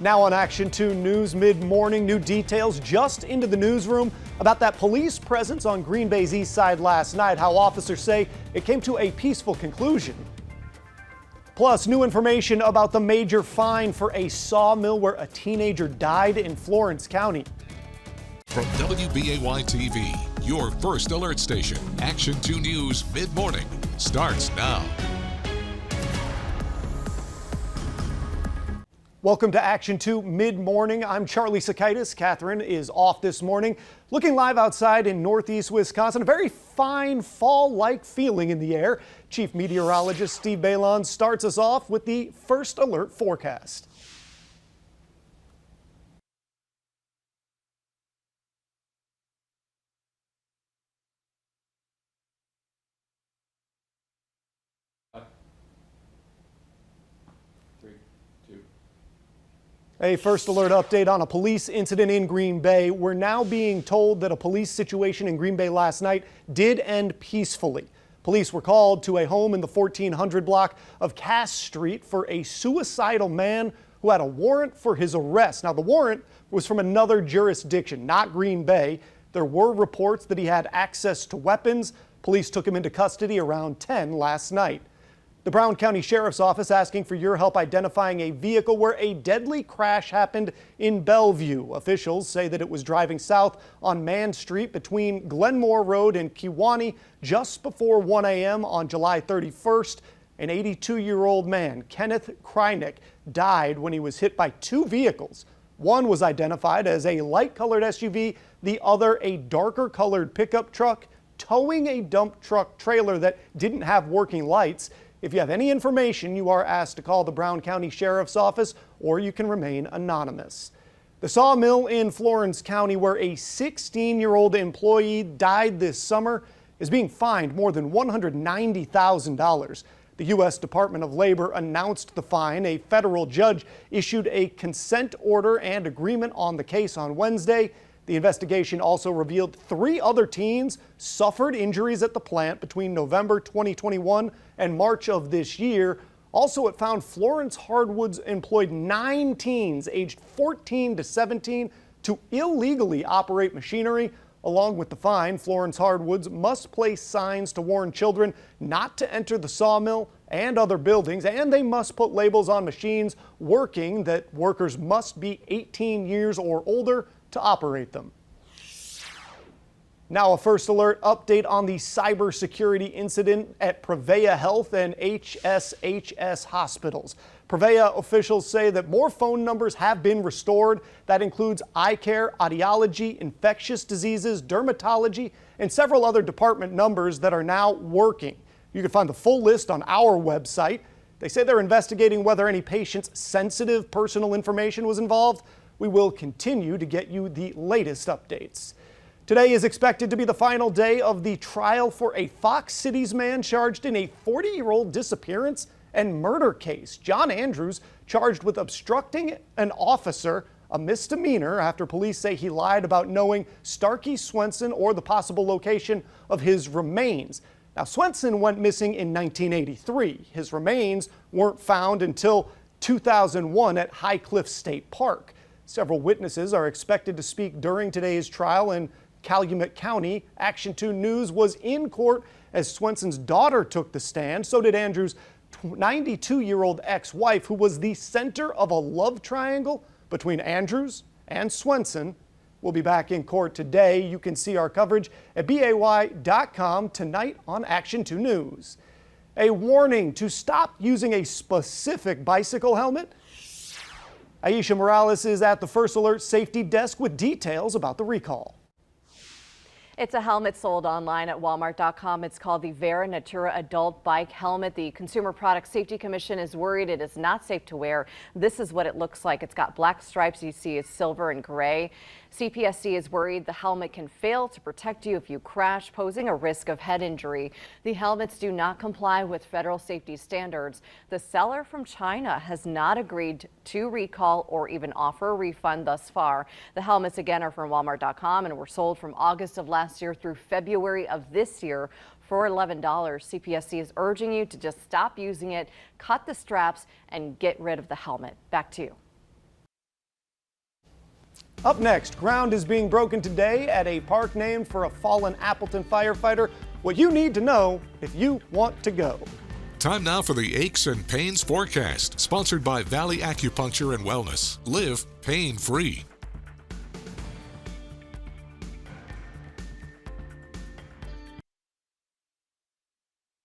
Now on Action 2 News mid-morning, new details just into the newsroom about that police presence on Green Bay's east side last night, how officers say it came to a peaceful conclusion. Plus, new information about the major fine for a sawmill where a teenager died in Florence County. From WBAY TV, your first alert station, Action 2 News mid-morning starts now. Welcome to Action 2 mid-morning. I'm Charlie Sokaitis. Catherine is off this morning. Looking live outside in northeast Wisconsin, a very fine fall-like feeling in the air. Chief Meteorologist Steve Balon starts us off with the first alert forecast. A first alert update on a police incident in Green Bay. We're now being told that a police situation in Green Bay last night did end peacefully. Police were called to a home in the 1400 block of Cass Street for a suicidal man who had a warrant for his arrest. Now, the warrant was from another jurisdiction, not Green Bay. There were reports that he had access to weapons. Police took him into custody around 10 last night. The Brown County Sheriff's Office asking for your help identifying a vehicle where a deadly crash happened in Bellevue. Officials say that it was driving south on Mann Street between Glenmore Road and Kewanee just before 1 a.m. on July 31st. An 82-year-old man, Kenneth Krynick, died when he was hit by two vehicles. One was identified as a light-colored SUV, the other a darker-colored pickup truck towing a dump truck trailer that didn't have working lights. If you have any information, you are asked to call the Brown County Sheriff's Office, or you can remain anonymous. The sawmill in Florence County, where a 16-year-old employee died this summer, is being fined more than $190,000. The U.S. Department of Labor announced the fine. A federal judge issued a consent order and agreement on the case on Wednesday. The investigation also revealed 3 other teens suffered injuries at the plant between November 2021 and March of this year. Also, it found Florence Hardwoods employed 9 teens aged 14 to 17 to illegally operate machinery. Along with the fine, Florence Hardwoods must place signs to warn children not to enter the sawmill and other buildings, and they must put labels on machines working that workers must be 18 years or older to operate them. Now a first alert update on the cybersecurity incident at Prevea Health and HSHS hospitals. Prevea officials say that more phone numbers have been restored. That includes eye care, audiology, infectious diseases, dermatology, and several other department numbers that are now working. You can find the full list on our website. They say they're investigating whether any patient's sensitive personal information was involved. We will continue to get you the latest updates. Today is expected to be the final day of the trial for a Fox Cities man charged in a 40-year-old disappearance and murder case. John Andrews charged with obstructing an officer, a misdemeanor, after police say he lied about knowing Starkey Swenson or the possible location of his remains. Now, Swenson went missing in 1983. His remains weren't found until 2001 at High Cliff State Park. Several witnesses are expected to speak during today's trial in Calumet County. Action 2 News was in court as Swenson's daughter took the stand. So did Andrews' 92-year-old ex-wife, who was the center of a love triangle between Andrews and Swenson. We'll be back in court today. You can see our coverage at BAY.com tonight on Action 2 News. A warning to stop using a specific bicycle helmet. Aisha Morales is at the First Alert Safety Desk with details about the recall. It's a helmet sold online at Walmart.com. It's called the Vera Natura Adult Bike Helmet. The Consumer Product Safety Commission is worried it is not safe to wear. This is what it looks like. It's got black stripes. You see is silver and gray. CPSC is worried the helmet can fail to protect you if you crash, posing a risk of head injury. The helmets do not comply with federal safety standards. The seller from China has not agreed to recall or even offer a refund thus far. The helmets again are from Walmart.com and were sold from August of last year through February of this year for $11. CPSC is urging you to just stop using it, cut the straps, and get rid of the helmet. Back to you. Up next, ground is being broken today at a park named for a fallen Appleton firefighter. What you need to know if you want to go. Time now for the Aches and Pains Forecast, sponsored by Valley Acupuncture and Wellness. Live pain-free.